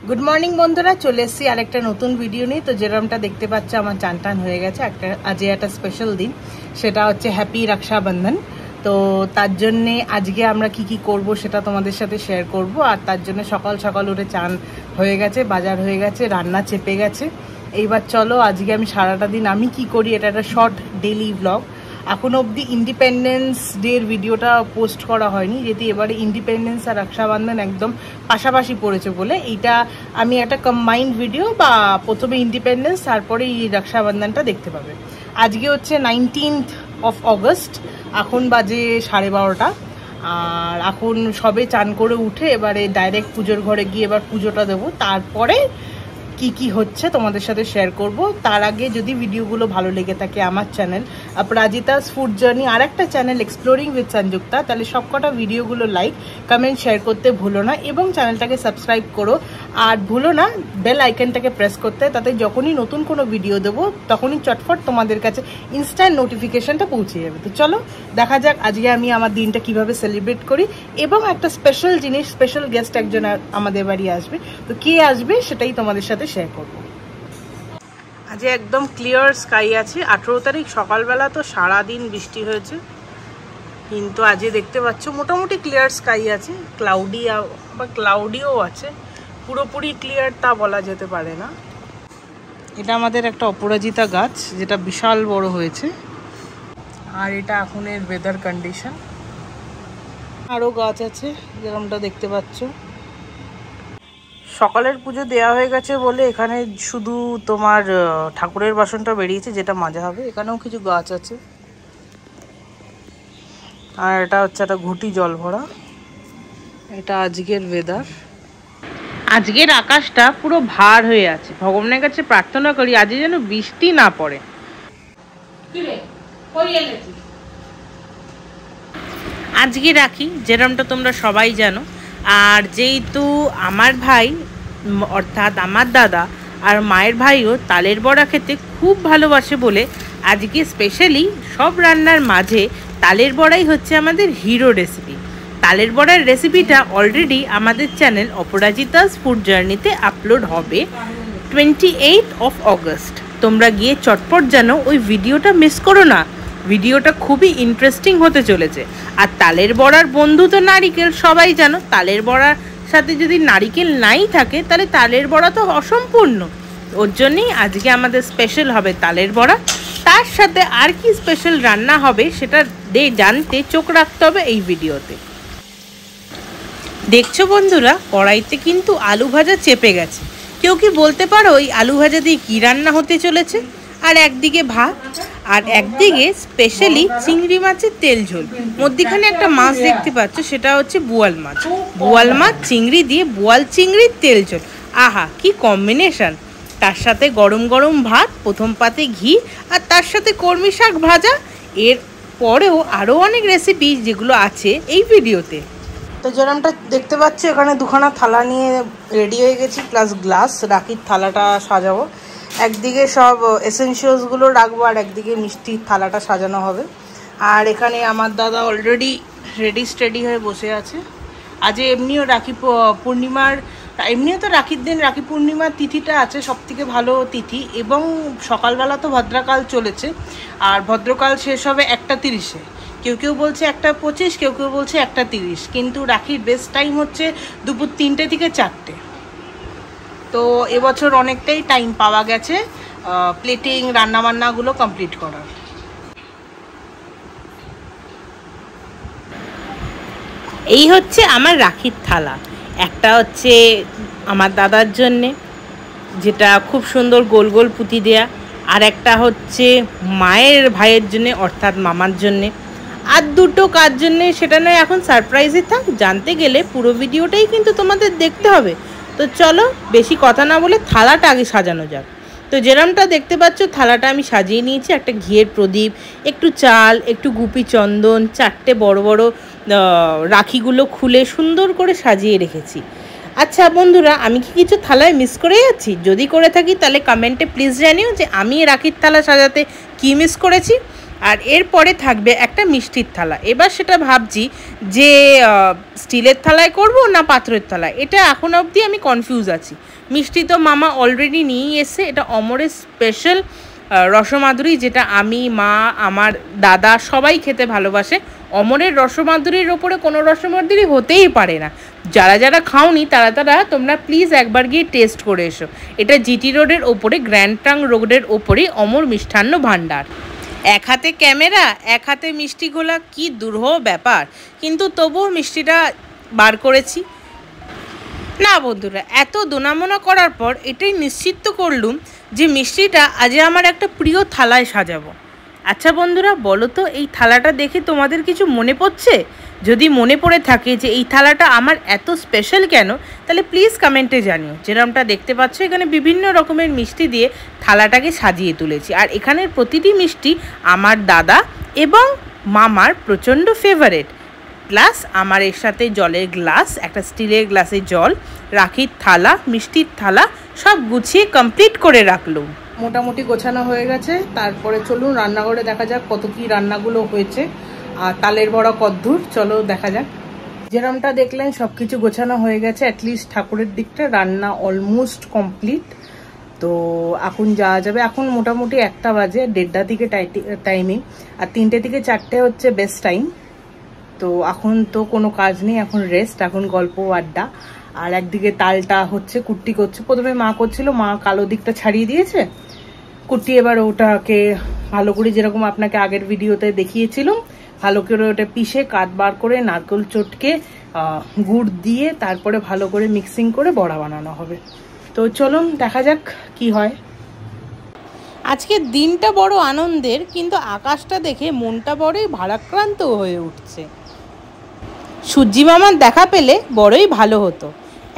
Good morning बंधुरा चले एसेছি আরেকটা নতুন ভিডিও নিয়ে। তো যেরকমটা দেখতে পাচ্ছ আমার চান হয়ে গেছে। আজ একটা স্পেশাল দিন, সেটা হচ্ছে হ্যাপি রক্ষাবন্ধন। তো তার জন্য আজকে আমরা কি করব সেটা তোমাদের সাথে শেয়ার করব। আর তার জন্য সকাল সকাল উঠে চান হয়ে গেছে, বাজার হয়ে গেছে, রান্না চেপে গেছে। এইবার চলো আজকে আমি সারাটা দিন আমি কি করি, এটা একটা শর্ট ডেইলি ব্লগ। এখন অবধি ইন্ডিপেন্ডেন্স ডের ভিডিওটা পোস্ট করা হয়নি, যেহেতু এবারে ইন্ডিপেন্ডেন্স আর রক্ষাবন্ধন একদম পাশাপাশি পড়েছে বলে এইটা আমি একটা কম্বাইন্ড ভিডিও বা প্রথমে ইন্ডিপেন্ডেন্স তারপরে এই রক্ষাবন্ধনটা দেখতে পাবে। আজকে হচ্ছে 19th of August, এখন বাজে 12:30। আর এখন সবে চান করে উঠে এবারে ডাইরেক্ট পুজোর ঘরে গিয়ে এবার পুজোটা দেবো, তারপরে কি হচ্ছে তোমাদের সাথে শেয়ার করব। তার আগে যদি ভিডিওগুলো ভালো লেগে থাকে আমার চ্যানেল অপরাজিতাস ফুড জার্নি আর একটা চ্যানেল এক্সপ্লোরিং উইথ সঞ্জুক্তা, তাহলে সবকটা ভিডিওগুলো লাইক কমেন্ট শেয়ার করতে ভুলো না এবং চ্যানেলটাকে সাবস্ক্রাইব করো। আর ভুলো না বেল আইকনটাকে প্রেস করতে, তাতে যখনই নতুন কোনো ভিডিও দেবো তখনই চটফট তোমাদের কাছে ইনস্ট্যান্ট নোটিফিকেশনটা পৌঁছে যাবে। তো চলো দেখা যাক আজকে আমি আমার দিনটা কিভাবে সেলিব্রেট করি। এবং একটা স্পেশাল জিনিস, স্পেশাল গেস্ট একজন আমাদের বাড়ি আসবে। তো কে আসবে সেটাই তোমাদের সাথে শেয়ার করব। আজ একদম ক্লিয়ার স্কাই আছে। 18 তারিখ সকালবেলা তো সারাদিন বৃষ্টি হয়েছে, কিন্তু আজকে দেখতে পাচ্ছ মোটামুটি ক্লিয়ার স্কাই আছে। ক্লাউডিও আছে, পুরোপুরি ক্লিয়ার তা বলা যেতে পারে না। এটা আমাদের একটা অপরাজিতা গাছ, যেটা বিশাল বড় হয়েছে। আর এটা এখনের ওয়েদার কন্ডিশন। আরও গাছ আছে যেরকমটা দেখতে পাচ্ছ। সকালের পুজো দেওয়া হয়ে গেছে বলে এখানে শুধু তোমার ঠাকুরের বাসনটা বেরিয়েছে, যেটা মাজা হবে। এখানেও কিছু গাছ আছে। আর এটা হচ্ছে একটা ঘুটি জল ভরা। এটা আজকের ওয়েদার। আজকের আকাশটা পুরো ভার হয়ে আছে। ভগবানের কাছে প্রার্থনা করি আজ যেন বৃষ্টি না পড়ে। আজকে রাখি, যেরকমটা তোমরা সবাই জানো। আর যেহেতু আমার ভাই অর্থাৎ আমার দাদা আর মায়ের ভাইও তালের বড়া খেতে খুব ভালোবাসে বলে আজকে স্পেশালি সব রান্নার মাঝে তালের বড়াই হচ্ছে আমাদের হিরো রেসিপি। তালের বড়ার রেসিপিটা অলরেডি আমাদের চ্যানেল অপরাজিতাস ফুড জার্নিতে আপলোড হবে 28th of August। তোমরা গিয়ে চটপট জানো ওই ভিডিওটা মিস করো না। ভিডিওটা খুবই ইন্টারেস্টিং হতে চলেছে। আর তালের বড়ার বন্ধু তো নারিকেল, সবাই জানো। তালের বড়ার সাথে যদি নারিকেল নাই থাকে তাহলে তালের বড়া তো অসম্পূর্ণ। ওর জন্যই আজকে আমাদের স্পেশাল হবে তালের বড়া। তার সাথে আর কি স্পেশাল রান্না হবে সেটা জানতে চোখ রাখতে হবে এই ভিডিওতে। দেখছো বন্ধুরা, কড়াইতে কিন্তু আলু ভাজা চেপে গেছে। কেউ কি বলতে পারো এই আলু ভাজা দিয়ে কী রান্না হতে চলেছে? আর একদিকে ভাত, আর একদিকে স্পেশালি চিংড়ি মাছের তেল ঝোল। মধ্যিখানে একটা মাছ দেখতে পাচ্ছ, সেটা হচ্ছে বোয়াল মাছ। বোয়াল মাছ চিংড়ি দিয়ে বোয়াল চিংড়ির তেল ঝোল, আহা কি কম্বিনেশন! তার সাথে গরম গরম ভাত, প্রথম পাতে ঘি, আর তার সাথে কলমি শাক ভাজা। এর পরেও আরও অনেক রেসিপি যেগুলো আছে এই ভিডিওতে। তো যেরকমটা দেখতে পাচ্ছ এখানে দুখানা থালা নিয়ে রেডি হয়ে গেছি, প্লাস গ্লাস। রাখির থালাটা সাজাবো, একদিকে সব এসেনশিয়ালসগুলো রাখবো আর একদিকে মিষ্টির থালাটা সাজানো হবে। আর এখানে আমার দাদা অলরেডি রেডি স্টেডি হয়ে বসে আছে। আজ এমনিও রাখি পূর্ণিমার, এমনিও তো রাখির দিন রাখি পূর্ণিমার তিথিটা আছে সবথেকে ভালো তিথি। এবং সকালবেলা তো ভদ্রকাল চলেছে, আর ভদ্রকাল শেষ হবে 1:30-এ। কেউ বলছে 1:25, কেউ বলছে 1:30, কিন্তু রাখির বেস্ট টাইম হচ্ছে দুপুর 3টে থেকে 4টে। তো এবছর অনেকটাই টাইম পাওয়া গেছে প্লেটিং রান্নাবান্নাগুলো কমপ্লিট করার। এই হচ্ছে আমার রাখির থালা। একটা হচ্ছে আমার দাদার জন্যে, যেটা খুব সুন্দর গোল গোল পুঁতি দেয়া। আর একটা হচ্ছে মায়ের ভাইয়ের জন্যে অর্থাৎ মামার জন্যে। আর দুটো কার জন্যে সেটা নয় এখন সারপ্রাইজে থাক, জানতে গেলে পুরো ভিডিওটাই কিন্তু তোমাদের দেখতে হবে। তো চলো বেশি কথা না বলে থালাটা আগে সাজানো যাক। তো যেরমটা দেখতে পাচ্ছ থালাটা আমি সাজিয়ে নিয়েছি। একটা ঘিয়ের প্রদীপ, একটু চাল, একটু গুপি চন্দন, 4টে বড় বড় রাখিগুলো খুলে সুন্দর করে সাজিয়ে রেখেছি। আচ্ছা বন্ধুরা, আমি কি কিছু থালায় মিস করে যাচ্ছি? যদি করে থাকি তাহলে কমেন্টে প্লিজ জানিও যে আমি রাখির থালা সাজাতে কি মিস করেছি। আর এরপরে থাকবে একটা মিষ্টির থালা। এবার সেটা ভাবছি যে স্টিলের থালায় করব না পাত্রের থালায়, এটা এখন অবধি আমি কনফিউজ আছি। মিষ্টি তো মামা অলরেডি নিয়েই এসছে, এটা অমরের স্পেশাল রসমাধুরী, যেটা আমি, মা, আমার দাদা সবাই খেতে ভালোবাসে। অমরের রসমাধুরীর ওপরে কোনো রসমাধুরী হতেই পারে না। যারা যারা খাওনি তারা তোমরা প্লিজ একবার গিয়ে টেস্ট করে এসো। এটা জিটি রোডের ওপরে, গ্র্যান্ড ট্রাঙ্ক রোডের ওপরে অমর মিষ্টান্ন ভাণ্ডার। এক হাতে ক্যামেরা, এক হাতে মিষ্টি গোলা, কি দুরূহ ব্যাপার, কিন্তু তবুও মিষ্টিটা বার করেছি। না বন্ধুরা, এত দোনামোনা করার পর এটাই নিশ্চিত করলুম যে মিষ্টিটা আজ আমার একটা প্রিয় থালায় সাজাবো। আচ্ছা বন্ধুরা, বলো তো এই থালাটা দেখে তোমাদের কিছু মনে পড়ছে? যদি মনে পড়ে থাকে যে এই থালাটা আমার এত স্পেশাল কেন, তাহলে প্লিজ কমেন্টে জানিও। যেরকমটা দেখতে পাচ্ছ এখানে বিভিন্ন রকমের মিষ্টি দিয়ে থালাটাকে সাজিয়ে তুলেছি। আর এখানের প্রতিটি মিষ্টি আমার দাদা এবং মামার প্রচণ্ড ফেভারেট। প্লাস আমার এর সাথে জলের গ্লাস, একটা স্টিলের গ্লাসে জল, রাখির থালা, মিষ্টির থালা সব গুছিয়ে কমপ্লিট করে রাখলুম। মোটামুটি গোছানো হয়ে গেছে। তারপরে চলুন রান্নাঘরে দেখা যাক কত কি রান্নাগুলো হয়েছে আর তালের বড়া কদ্দূর, চলো দেখা যাক। যেরমটা দেখলেন সব কিছু গোছানো হয়ে গেছে, অ্যাটলিস্ট ঠাকুরের দিকটা রান্না অলমোস্ট কমপ্লিট। তো এখন যাওয়া যাবে। এখন মোটামুটি 1টা বাজে, 1:30 থেকে টাইমিং, আর 3টে থেকে 4টে হচ্ছে বেস্ট টাইম। তো এখন তো কোনো কাজ নেই, এখন রেস্ট, এখন গল্প আড্ডা। আর একদিকে তালটা হচ্ছে, কুট্টি করছে। প্রথমে মা করছিল, মা কালো দিকটা ছাড়িয়ে দিয়েছে, কুট্টি এবার ওটাকে ভালো করে, যেরকম আপনাকে আগের ভিডিওতে দেখিয়েছিলাম, ভালো করে ওটা পিষে কাট বার করে নারকেল চটকে গুড় দিয়ে তারপরে ভালো করে মিক্সিং করে বড়া বানানো হবে। তো চলুন দেখা যাক কি হয়। আজকের দিনটা বড় আনন্দের, কিন্তু আকাশটা দেখে মনটা বড়ই ভারাক্রান্ত হয়ে উঠছে। সূর্যি মামার দেখা পেলে বড়ই ভালো হতো।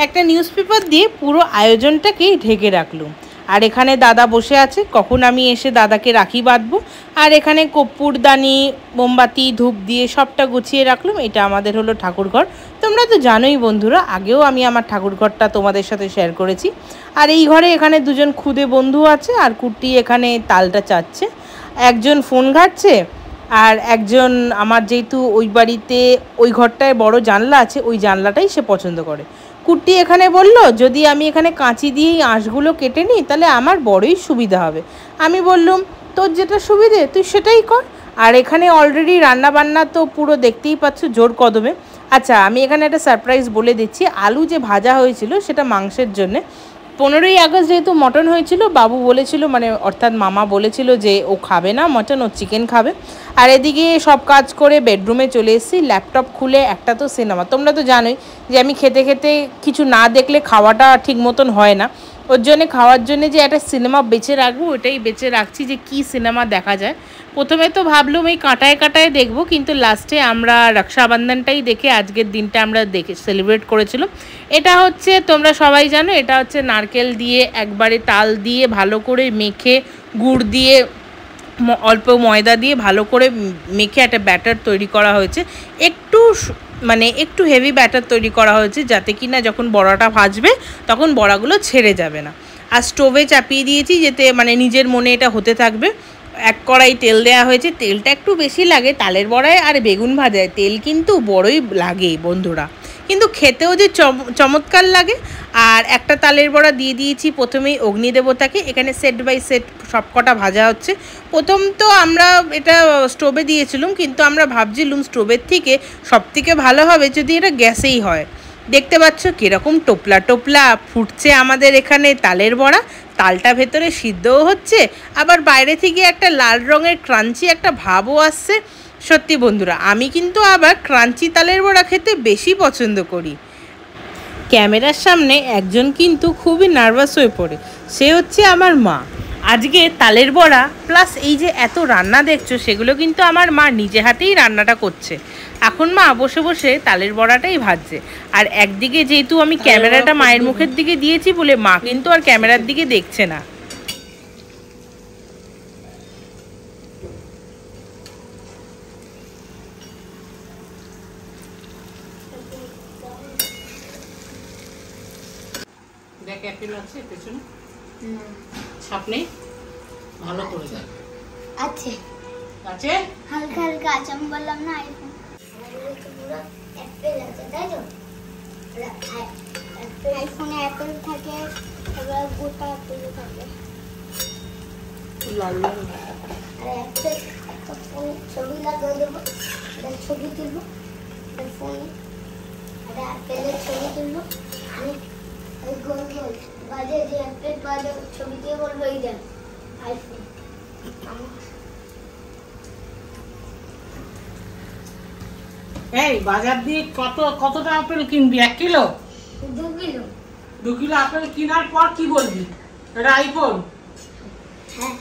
একটা নিউজ পেপার দিয়ে পুরো আয়োজনটাকেই ঢেকে রাখলুম। আর এখানে দাদা বসে আছে, কখন আমি এসে দাদাকে রাখি বাঁধবো। আর এখানে কর্পূরদানি, মোমবাতি, ধূপ দিয়ে সবটা গুছিয়ে রাখলুম। এটা আমাদের হলো ঠাকুরঘর। তোমরা তো জানোই বন্ধুরা, আগেও আমি আমার ঠাকুরঘরটা তোমাদের সাথে শেয়ার করেছি। আর এই ঘরে এখানে দুজন খুদে বন্ধু আছে, আর কুট্টি এখানে তালটা চাচ্ছে, একজন ফোন ঘাটছে, আর একজন আমার যেহেতু ওই বাড়িতে ওই ঘরটায় বড় জানলা আছে, ওই জানলাটাই সে পছন্দ করে। কুট্টি এখানে বলল যদি আমি এখানে কাঁচি দিয়েই আঁশগুলো কেটে নিই তাহলে আমার বড়ই সুবিধা হবে। আমি বললুম তোর যেটা সুবিধে তুই সেটাই কর। আর এখানে অলরেডি রান্না বান্না তো পুরো দেখতেই পাচ্ছ জোর কদমে। আচ্ছা, আমি এখানে একটা সারপ্রাইজ বলে দিচ্ছি। আলু যে ভাজা হয়েছিল সেটা মাংসের জন্যে। 15ই আগস্ট যেহেতু মটন হয়েছিল, বাবু বলেছিল, মানে অর্থাৎ মামা বলেছিল যে ও খাবে না মটন, ও চিকেন খাবে। আর এদিকে সব কাজ করে বেডরুমে চলে এসেছি, ল্যাপটপ খুলে একটা তো সিনেমা, তোমরা তো জানোই যে আমি খেতে খেতে কিছু না দেখলে খাওয়াটা ঠিক মতন হয় না। ওর জন্যে খাওয়ার জন্যে যে একটা সিনেমা বেছে রাখবো, ওটাই বেছে রাখছি যে কি সিনেমা দেখা যায়। প্রথমে তো ভাবলাম এই কাঁটায় কাঁটায় দেখবো, কিন্তু লাস্টে আমরা রক্ষাবন্ধনটাই দেখে আজকের দিনটা আমরা দেখে সেলিব্রেট করেছিলাম। এটা হচ্ছে, তোমরা সবাই জানো, এটা হচ্ছে নারকেল দিয়ে একবারে তাল দিয়ে ভালো করে মেখে, গুড় দিয়ে অল্প ময়দা দিয়ে ভালো করে মেখে একটা ব্যাটার তৈরি করা হয়েছে। একটু হেভি ব্যাটার তৈরি করা হয়েছে, যাতে কি না যখন বড়াটা ভাজবে তখন বড়াগুলো ছেড়ে যাবে না। আর স্টোভে চাপিয়ে দিয়েছি, যাতে মানে নিজের মনে এটা হতে থাকবে। 1 কড়াই তেল দেওয়া হয়েছে, তেলটা একটু বেশি লাগে তালের বড়ায় আর বেগুন ভাজায়, তেল কিন্তু বড়ই লাগে বন্ধুরা, কিন্তু খেতেও যে চমৎকার লাগে। আর একটা তালের বড়া দিয়ে দিয়েছি প্রথমেই অগ্নিদেবতাকে। এখানে সেট বাই সেট সব কটা ভাজা হচ্ছে। প্রথম তো আমরা এটা স্টোভে দিয়েছিলাম, কিন্তু আমরা ভাবছিলাম স্টোভের থেকে সবথেকে ভালো হবে যদি এটা গ্যাসেই হয়। দেখতে পাচ্ছ কীরকম টোপলা টোপলা ফুটছে আমাদের এখানে তালের বড়া। তালটা ভেতরে সিদ্ধও হচ্ছে, আবার বাইরে থেকে একটা লাল রঙের ক্রাঞ্চি একটা ভাবও আসছে। সত্যি বন্ধুরা, আমি কিন্তু আবার ক্রাঞ্চি তালের বড়া খেতে বেশি পছন্দ করি। ক্যামেরার সামনে একজন কিন্তু খুবই নার্ভাস হয়ে পড়ে, সে হচ্ছে আমার মা। আজকে তালের বড়া প্লাস এই যে এত রান্না দেখছো, সেগুলো কিন্তু আমার মা নিজে হাতেই রান্নাটা করছে। এখন মা বসে বসে তালের বড়াটাই ভাজছে। আর একদিকে যেহেতু আমি ক্যামেরাটা মায়ের মুখের দিকে দিয়েছি বলে মা কিন্তু আর ক্যামেরার দিকে দেখছে না। দেখ অ্যাপেল আছে পেছনে, ছাপ নেই, ভালো করে দেখ। আছে আছে হালকা হালকা আছে, আমি বললাম না আইফোন পুরো অ্যাপেল আছে, তাই তো? আইফোনে অ্যাপেল থাকে, তারপর গোটা অ্যাপেল থাকে। আর অ্যাপেল ছবি লাগিয়ে দেবো, ছবি তুলবো ফোনে, অ্যাপেলের ছবি তুলবো, আমি ওই গোল গোল বাজে যে অ্যাপেল বাজে ছবি দিয়ে বলবো এই দেন আইফোন। এই বাজার দিয়ে কতটা আপেল কিনবি? 1 কিলো? 2 কিলো। 2 কিলো আপেল কেনার পর কি বলবি? এটা আইফোন? হ্যাঁ,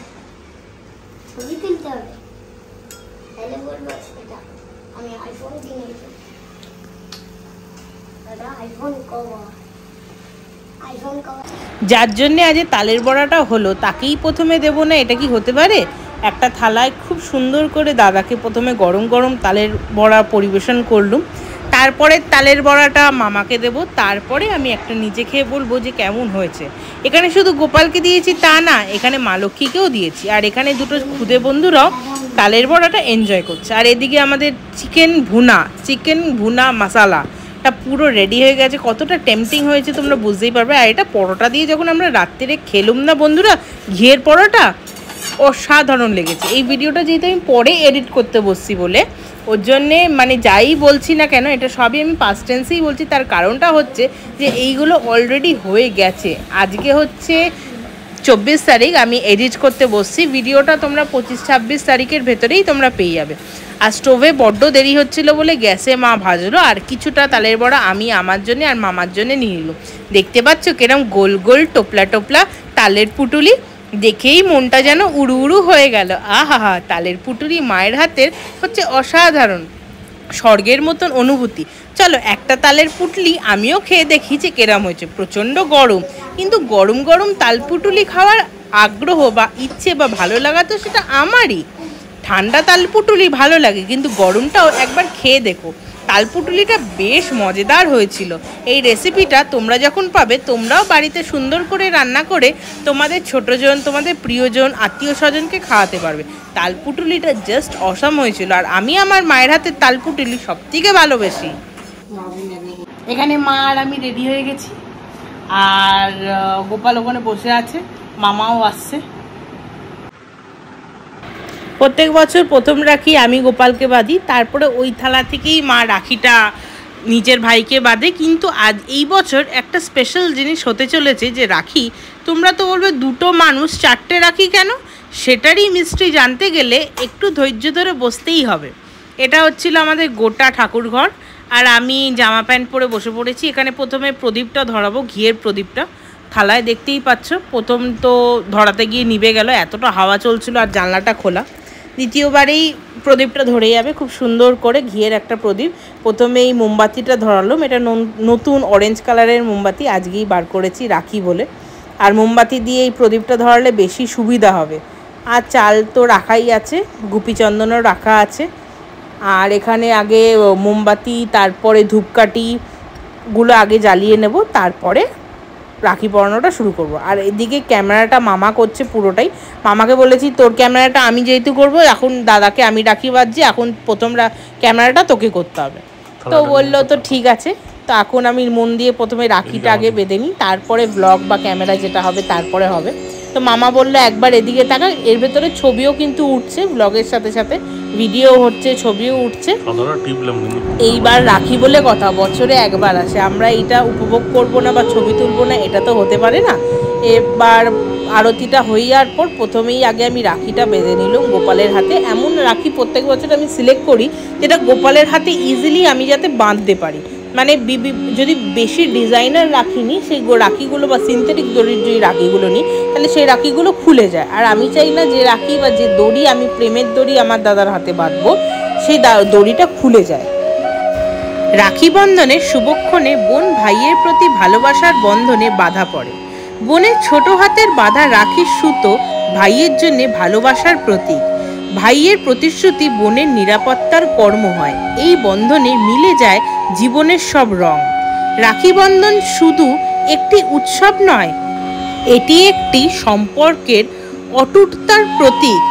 ছবি তুলতে হবে, তাহলে বলবো এটা আমি আইফোন কিনেছি। এটা আইফোন কভার, আইফোন কভার। যার জন্যে আজ তালের বড়াটা হলো তাকেই প্রথমে দেবো না, এটা কি হতে পারে? একটা থালায় খুব সুন্দর করে দাদাকে প্রথমে গরম গরম তালের বড়া পরিবেশন করলুম, তারপরে তালের বড়াটা মামাকে দেব, তারপরে আমি একটা নিজে খেয়ে বলবো যে কেমন হয়েছে। এখানে শুধু গোপালকে দিয়েছি তা না, এখানে মা লক্ষ্মীকেও দিয়েছি, আর এখানে দুটো খুদে বন্ধুরাও তালের বড়াটা এনজয় করছে। আর এদিকে আমাদের চিকেন ভুনা মশালাটা পুরো রেডি হয়ে গেছে। কতটা টেম্পটিং হয়েছে তোমরা বুঝতেই পারবে। আর এটা পরোটা দিয়ে যখন আমরা রাত্রে খেলুম না বন্ধুরা, ঘিয়ের পরোটা, অসাধারণ লেগেছে। এই ভিডিওটা যেহেতু আমি পরে এডিট করতে বসছি বলে ওর জন্যে মানে যাই বলছি না কেন এটা সবই আমি পাস্ট টেন্সেই বলছি। তার কারণটা হচ্ছে যে এইগুলো অলরেডি হয়ে গেছে। আজকে হচ্ছে 24 তারিখ, আমি এডিট করতে বসছি। ভিডিওটা তোমরা 25-26 তারিখের ভেতরেই তোমরা পেয়ে যাবে। আর স্টোভে বড্ড দেরি হচ্ছিলো বলে গ্যাসে মা ভাজলো, আর কিছুটা তালের বড়া আমি আমার জন্যে আর মামার জন্যে নিয়ে নিলাম। দেখতে পাচ্ছ কিরম গোল গোল টোপলা টোপলা তালের পুটুলি, দেখেই মনটা যেন উড়ু উড়ু হয়ে গেল। আহা, তালের পুটুলি মায়ের হাতের হচ্ছে অসাধারণ, স্বর্গের মতন অনুভূতি। চলো একটা তালের পুটলি আমিও খেয়ে দেখি যে কেরাম হয়েছে। প্রচণ্ড গরম, কিন্তু গরম গরম তাল পুটুলি খাওয়ার আগ্রহ বা ইচ্ছে বা ভালো লাগা তো সেটা আমারই। ঠান্ডা তাল পুটুলি ভালো লাগে, কিন্তু গরমটাও একবার খেয়ে দেখো। তালপুটুলিটা বেশ মজাদার হয়েছিল। এই রেসিপিটা তোমরা যখন পাবে তোমরাও বাড়িতে সুন্দর করে রান্না করে তোমাদের ছোটজন, তোমাদের প্রিয়জন, আত্মীয় স্বজনকে খাওয়াতে পারবে। তালপুটুলিটা জাস্ট অসাম হয়েছিল, আর আমি আমার মায়ের হাতের তালপুটুলি সব থেকে ভালোবাসি। এখানে মা আর আমি রেডি হয়ে গেছি, আর গোপাল ওখানে বসে আছে, মামাও আসছে। প্রত্যেক বছর প্রথম রাখি আমি গোপালকে বাঁধি, তারপরে ওই থালা থেকেই মা রাখিটা নিজের ভাইকে বাঁধে। কিন্তু আজ এই বছর একটা স্পেশাল জিনিস হতে চলেছে যে রাখি, তোমরা তো বলবে দুটো মানুষ 4টে রাখি কেন? সেটারই মিস্ট্রি জানতে গেলে একটু ধৈর্য ধরে বসতেই হবে। এটা হচ্ছিল আমাদের গোটা ঠাকুরঘর, আর আমি জামা প্যান্ট পরে বসে পড়েছি। এখানে প্রথমে প্রদীপটা ধরাবো, ঘিয়ের প্রদীপটা থালায় দেখতেই পাচ্ছ। প্রথম তো ধরাতে গিয়ে নিভে গেল, এতটা হাওয়া চলছিল আর জানলাটা খোলা। দ্বিতীয়বারেই প্রদীপটা ধরে যাবে খুব সুন্দর করে, ঘিয়ের একটা প্রদীপ। প্রথমে এই মোমবাতিটা ধরালাম, এটা নতুন অরেঞ্জ কালারের মোমবাতি, আজকেই বার করেছি রাখি বলে। আর মোমবাতি দিয়ে এই প্রদীপটা ধরালে বেশি সুবিধা হবে। আর চাল তো রাখাই আছে, গুপি চন্দনও রাখা আছে। আর এখানে আগে মোমবাতি, তারপরে ধূপকাঠিগুলো আগে জ্বালিয়ে নেব, তারপরে রাখি পরানোটা শুরু করব। আর এদিকে ক্যামেরাটা মামা করছে পুরোটাই। মামাকে বলেছি তোর ক্যামেরাটা আমি যেহেতু করব, এখন দাদাকে আমি রাখি বাঁধছি, এখন প্রথম ক্যামেরাটা তোকে করতে হবে। তো বললো তো ঠিক আছে। তো এখন আমি মন দিয়ে প্রথমে রাখিটা আগে বেঁধে নিই, তারপরে ব্লগ বা ক্যামেরা যেটা হবে তারপরে হবে। তো মামা বললো একবার এদিকে তাকা, এর ভেতরে ছবিও কিন্তু উঠছে, ব্লগের সাথে সাথে ভিডিও হচ্ছে, ছবিও উঠছে। এইবার রাখি বলে কথা, বছরে একবার আসে, আমরা এইটা উপভোগ করব না বা ছবি তুলবো না, এটা তো হতে পারে না। এবার আরতিটা হয়ে যাওয়ার পর প্রথমেই আগে আমি রাখিটা বেঁধে নিলাম গোপালের হাতে। এমন রাখি প্রত্যেক বছর আমি সিলেক্ট করি যেটা গোপালের হাতে ইজিলি আমি যাতে বাঁধতে পারি। মানে যদি বেশি ডিজাইনার রাখি নিই, সেই রাখিগুলো বা সিনথেটিক দড়ির যে রাখিগুলো নিই, তাহলে সেই রাখিগুলো খুলে যায়। আর আমি চাই না যে রাখি বা যে দড়ি আমি প্রেমের দড়ি আমার দাদার হাতে বাঁধবো, সেই দড়িটা খুলে যায়। রাখি বন্ধনের শুভক্ষণে বোন ভাইয়ের প্রতি ভালোবাসার বন্ধনে বাঁধা পড়ে। বোনের ছোট হাতের বাঁধা রাখির সুতো ভাইয়ের জন্যে ভালোবাসার প্রতীক। ভাইয়ের প্রতিশ্রুতি বোনের নিরাপত্তার কর্ম হয়। এই বন্ধনে মিলে যায় জীবনের সব রং। রাখি বন্ধন শুধু একটি উৎসব নয়, এটি একটি সম্পর্কের অটুটতার প্রতীক,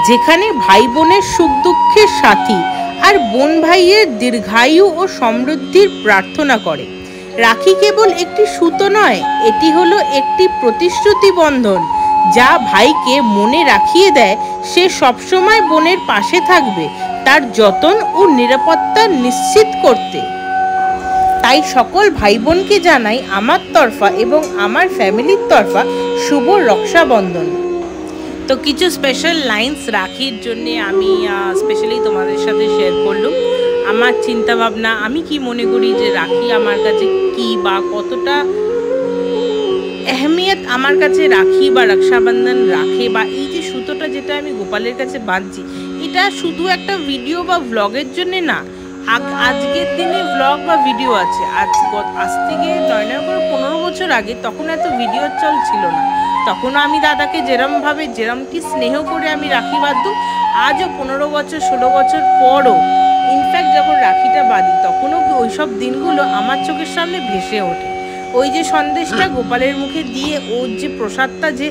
যেখানে ভাই বোনের সুখ দুঃখের সাথী আর বোন ভাইয়ের দীর্ঘায়ু ও সমৃদ্ধির প্রার্থনা করে। রাখি কেবল একটি সুতো নয়, এটি হলো একটি প্রতিশ্রুতি বন্ধন যা ভাইকে মনে রাখিয়ে দেয় সে সবসময় বোনের পাশে থাকবে, তার যত্ন ও নিরাপত্তা নিশ্চিত করতে। তাই সকল ভাই বোনকে জানাই আমার তরফা এবং আমার ফ্যামিলির তরফা শুভ রক্ষাবন্ধন। তো কিছু স্পেশাল লাইন্স রাখির জন্যে আমি স্পেশালি তোমাদের সাথে শেয়ার করলাম। আমার চিন্তা ভাবনা, আমি কি মনে করি যে রাখি আমার কাছে কি বা কতটা আহমিয়ত আমার কাছে রাখি বা রক্ষাবন্ধন রাখে, বা এই যে সুতোটা যেটা আমি গোপালের কাছে বাঁধছি, এটা শুধু একটা ভিডিও বা ভ্লগের জন্যে না। আজকের দিনে ভ্লগ বা ভিডিও আছে, আজ থেকে 15 বছর আগে তখন এত ভিডিওর চল ছিল না। তখনও আমি দাদাকে যেরমটি স্নেহ করে আমি রাখি বাঁধতাম, আজও 15 বছর 16 বছর পরও ইনফ্যাক্ট যখন রাখিটা বাঁধি তখনও ওইসব দিনগুলো আমার চোখের সামনে ভেসে ওঠে। ওই যে সন্দেশটা গোপালের মুখে দিয়ে ওর যে প্রসাদটা যে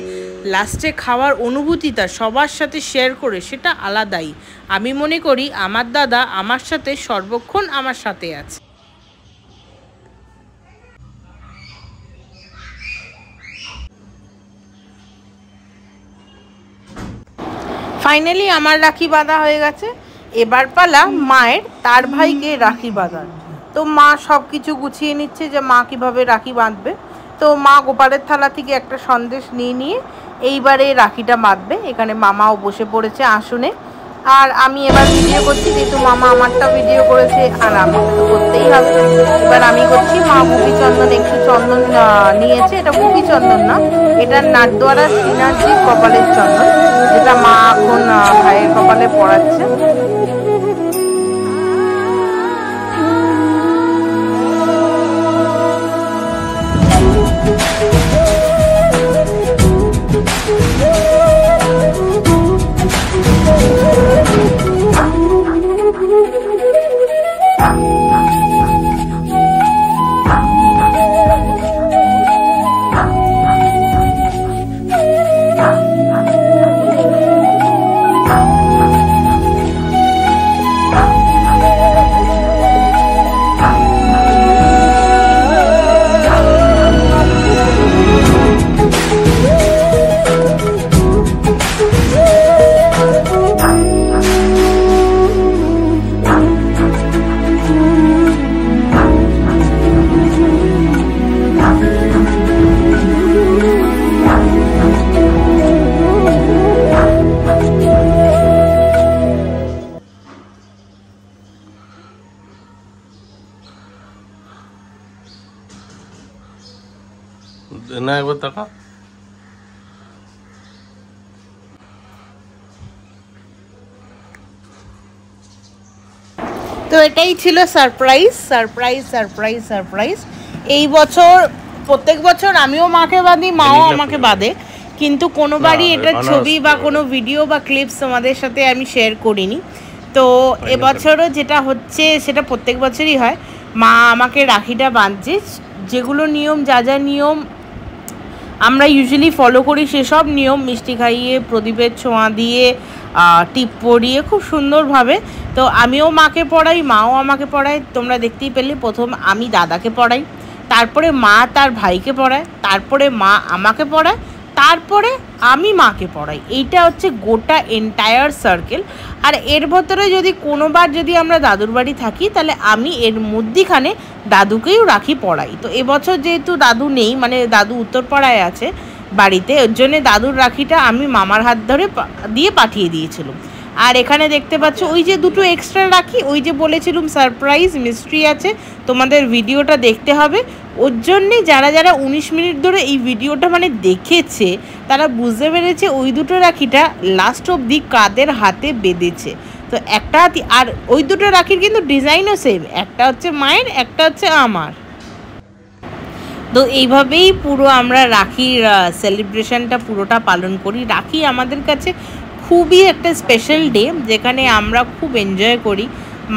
লাস্টে খাওয়ার অনুভূতিটা সবার সাথে শেয়ার করে, সেটা আলাদাই। আমি মনে করি আমার দাদা আমার সাথে সর্বক্ষণ আমার সাথে আছে। ফাইনালি আমার রাখি বাঁধা হয়ে গেছে। এবার পালা মায়ের তার ভাইকে রাখি বাঁধার। তো মা সব কিছু গুছিয়ে নিচ্ছে যে মা কিভাবে রাখি বাঁধবে। তো মা গোপালের থালা থেকে একটা সন্দেশ নিয়ে এইবারে রাখিটা বাঁধবে। এখানে মামাও বসে পড়েছে আসনে, আর আমি এবার ভিডিও করছি, যেহেতু মামা আমারটা ভিডিও করেছে আর আমাকে তো করতেই হবে। এবার আমি করছি। মা গুপি চন্দন, একটু চন্দন নিয়েছে। এটা গুপি চন্দন না, এটা নাটদোয়ারা শ্রীনাথজি কপালের চন্দন, যেটা মা এখন ভাইয়ের কপালে পড়াচ্ছে। না একবার তাকা। তো এটাই ছিল সারপ্রাইজ। এই বছর প্রত্যেক বছর আমিও মাকে বাঁধি, মাও আমাকে বাঁধে, কিন্তু কোনোবারই এটা ছবি বা কোনো ভিডিও বা ক্লিপস তোমাদের সাথে আমি শেয়ার করিনি। তো এবছরও যেটা হচ্ছে সেটা প্রত্যেক বছরই হয়। মা আমাকে রাখিটা বাঁধছে। যেগুলো নিয়ম, যা নিয়ম আমরা ইউজুয়ালি ফলো করি, সেসব নিয়ম মিষ্টি খাইয়ে, প্রদীপের ছোঁয়া দিয়ে, টিপ পরিয়ে খুব সুন্দরভাবে। তো আমিও মাকে পড়াই, মাও আমাকে পড়ায়। তোমরা দেখতেই পেলে প্রথম আমি দাদাকে পড়াই, তারপরে মা তার ভাইকে পড়ায়, তারপরে মা আমাকে পড়ায়, তারপরে আমি মাকে পড়াই। এইটা হচ্ছে গোটা এন্টায়ার সার্কেল। আর এর ভেতরে যদি কোনোবার যদি আমরা দাদুর বাড়ি থাকি, তাহলে আমি এর মধ্যিখানে দাদুকেও রাখি পড়াই। তো এবছর যেহেতু দাদু নেই, মানে দাদু উত্তরপাড়ায় আছে বাড়িতে, ওর জন্যে দাদুর রাখিটা আমি মামার হাত ধরে দিয়ে পাঠিয়ে দিয়েছিলাম। আর এখানে দেখতে পাচ্ছ ওই যে দুটো এক্সট্রা রাখি, ওই যে বলেছিলাম সারপ্রাইজ মিস্ট্রি আছে, তোমাদের ভিডিওটা দেখতে হবে। ওর জন্যে যারা 19 মিনিট ধরে এই ভিডিওটা মানে দেখেছে, তারা বুঝতে পেরেছে ওই দুটো রাখিটা লাস্ট অবধি কাদের হাতে বেঁধেছে। তো একটা হাতি, আর ওই দুটো রাখির কিন্তু ডিজাইনও সেম, একটা হচ্ছে মায়ের, একটা হচ্ছে আমার। তো এইভাবেই পুরো আমরা রাখির সেলিব্রেশনটা পুরোটা পালন করি। রাখি আমাদের কাছে খুবই একটা স্পেশাল ডে, যেখানে আমরা খুব এনজয় করি।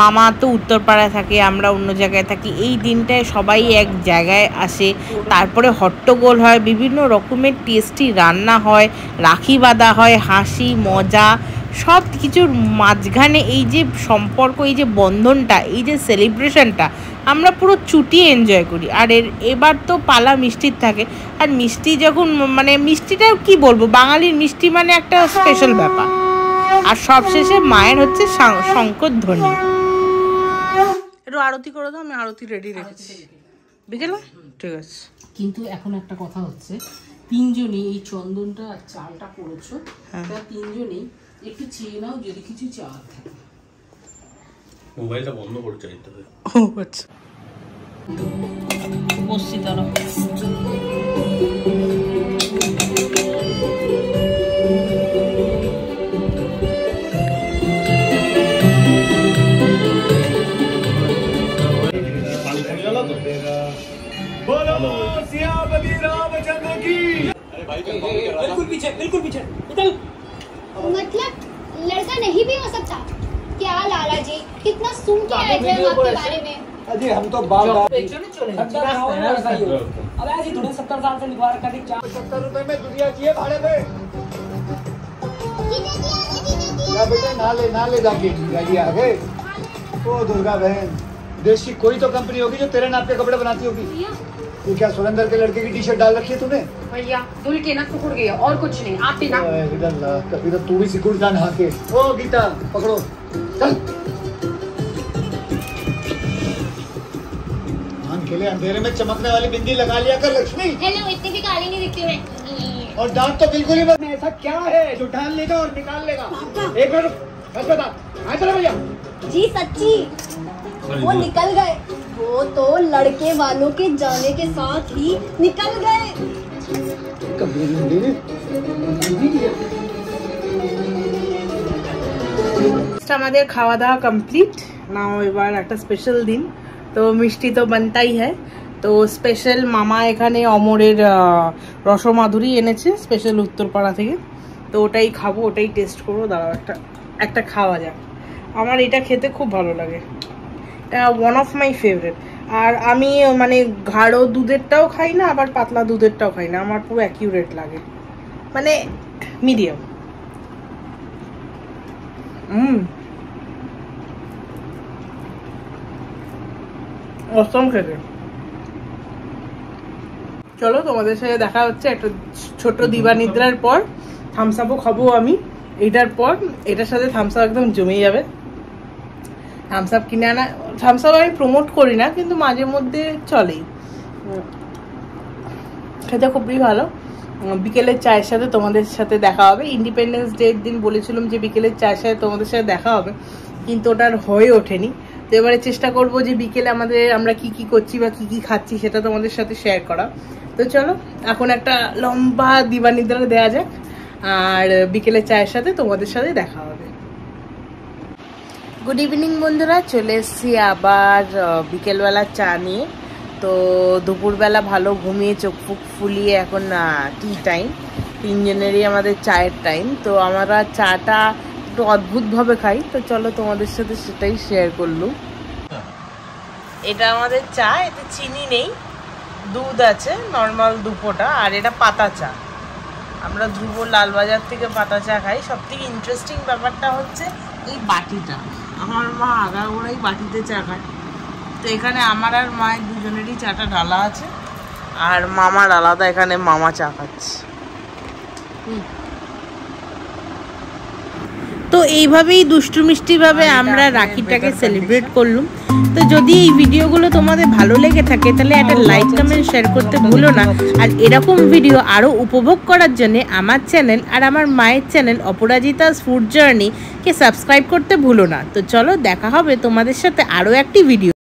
মামা তো উত্তরপাড়ায় থাকে, আমরা অন্য জায়গায় থাকি। এই দিনটায় সবাই এক জায়গায় আসে, তারপরে হট্টগোল হয়, বিভিন্ন রকমের টেস্টি রান্না হয়, রাখি বাঁধা হয়, হাসি মজা, সব কিছুর মাঝখানে এই যে সম্পর্ক, এই যে বন্ধনটা, এই যে সেলিব্রেশনটা আমরা পুরো চুটিয়ে এনজয় করি। আর এবার তো পালা মিষ্টির থাকে, আর মিষ্টি যখন মানে মিষ্টিটা কি বলবো, বাঙালির মিষ্টি মানে একটা স্পেশাল ব্যাপার। আর সবশেষে মায়ের হচ্ছে শঙ্করধ্বনি। একটু আরতি করে দাও, আমি আরতি রেডি রেখেছি বিকেলে। ঠিক আছে, কিন্তু এখন একটা কথা হচ্ছে, তিনজনই এই চন্দনটা চালটা করেছো, তিনজনই একটু চেয়ে নাও যদি কিছু চাওয়ার থাকে। মোবাইলটা বন্ধ করে চাইতে হবে। ও আচ্ছা, বসছি তারা। बिल्कुल पीछे निकल। मतलब लड़का नहीं भी हो सकता क्या? लाला जी कितना सुन के आए थे हम आपके बारे में। अजी हम तो बाल अब ऐसे थोड़े 70 साल से लिखवा रखा थी 70 रुपए में दुनिया चाहिए भाड़े पे। क्या बेटे ना ले जाके गाड़ी आ गए। ओ दुर्गा बहन, देश की कोई तो कंपनी होगी जो तेरे नाप के कपड़े बनाती होगी। ये क्या सुरेंद्र के लड़के की टी शर्ट डाल रखी है तूने? भैया धुल के ना टुकड़ गया और कुछ नहीं। आप भी ना कभी तो तू भी सिकुड़ जा नहा के। ओ गीता पकड़ो चल। आंख के लिए अंधेरे में चमकने वाली बिंदी लगा लिया कर लक्ष्मी। हेलो, इतनी भी काली नहीं दिखती मैं। और दांत तो बिल्कुल ही मत। ऐसा क्या है जो डाल लेगा और निकाल लेगा? एक मिनट बस बता। हाँ चलो भैया जी सच्ची वो निकल गए। वो तो लड़के वालों के जाने के साथ ही निकल गए। আমাদের খাওয়া দাওয়া কমপ্লিট নাও। এবার একটা স্পেশাল দিন, তো মিষ্টি তো বানতাই হয়। তো স্পেশাল মামা এখানে অমরের রসমাধুরী এনেছে স্পেশাল উত্তরপাড়া থেকে, তো ওটাই খাবো, ওটাই টেস্ট করবো। দাঁড়াও একটা খাওয়া যাক। আমার এটা খেতে খুব ভালো লাগে, এটা ওয়ান অফ মাই ফেভারিট। আর আমি মানে গাঢ় দুধেরটাও খাই না, আবার পাতলা দুধেরটাও খাই না, আমার পুরো অ্যাকিউরেট লাগে, মানে মিডিয়াম। অসম খেতে। চলো তোমাদের সাথে দেখা হচ্ছে একটা ছোট দিবানিদ্রার পর। থামস আপও খাবো আমি এটার পর, এটার সাথে থামস আপ একদম জমে যাবে। থামস আপ কিনে আনা, থামস আপ আমি প্রমোট করি না, কিন্তু মাঝে মধ্যে চলেই, খেতে খুবই ভালো। বিকেলের চায়ের সাথে তোমাদের সাথে দেখা হবে। ইন্ডিপেন্ডেন্স ডের দিন বলেছিলাম যে বিকেলের চায়ের সাথে তোমাদের সাথে দেখা হবে, কিন্তু ওটার হয়ে ওঠেনি। তো এবারে চেষ্টা করবো যে বিকেলে আমরা কি কি করছি বা কি কি খাচ্ছি সেটা তোমাদের সাথে শেয়ার করা। তো চলো এখন একটা লম্বা দিবানিদ্রা দেওয়া যাক, আর বিকেলের চায়ের সাথে তোমাদের সাথে দেখা হবে। গুড ইভিনিং বন্ধুরা, চলে এসেছি আবার বিকেলবেলা চা নিয়ে। তো দুপুরবেলা ভালো ঘুমিয়ে চোখ ফুক ফুলিয়ে এখন টি টাইম, তিনজনেরই আমাদের চায়ের টাইম। তো আমরা চাটা একটু অদ্ভুতভাবে খাই, তো চলো তোমাদের সাথে সেটাই শেয়ার করলুম। এটা আমাদের চা, এতে চিনি নেই, দুধ আছে নর্মাল দুপোটা, আর এটা পাতা চা। আমরা ধ্রুব লালবাজার থেকে পাতা চা খাই। সব থেকে ইন্টারেস্টিং ব্যাপারটা হচ্ছে এই বাটিটা, আমার মা আগাগোড়াই বাটিতে চা খায়। তো এখানে আমার আর মায়ের দুজনেরই চাটা ঢালা আছে, আর মামার আলাদা এখানে মামা চা খাচ্ছে। তো এইভাবেই দুষ্টু মিষ্টিভাবে আমরা রাখিটাকে সেলিব্রেট করলাম। তো যদি এই ভিডিওগুলো তোমাদের ভালো লেগে থাকে তাহলে একটা লাইক কমেন্ট শেয়ার করতে ভুলো না। আর এরকম ভিডিও আরও উপভোগ করার জন্য আমার চ্যানেল আর আমার মায়ের চ্যানেল অপরাজিতাস ফুড জার্নিকে সাবস্ক্রাইব করতে ভুলো না। তো চলো দেখা হবে তোমাদের সাথে আরও একটি ভিডিও।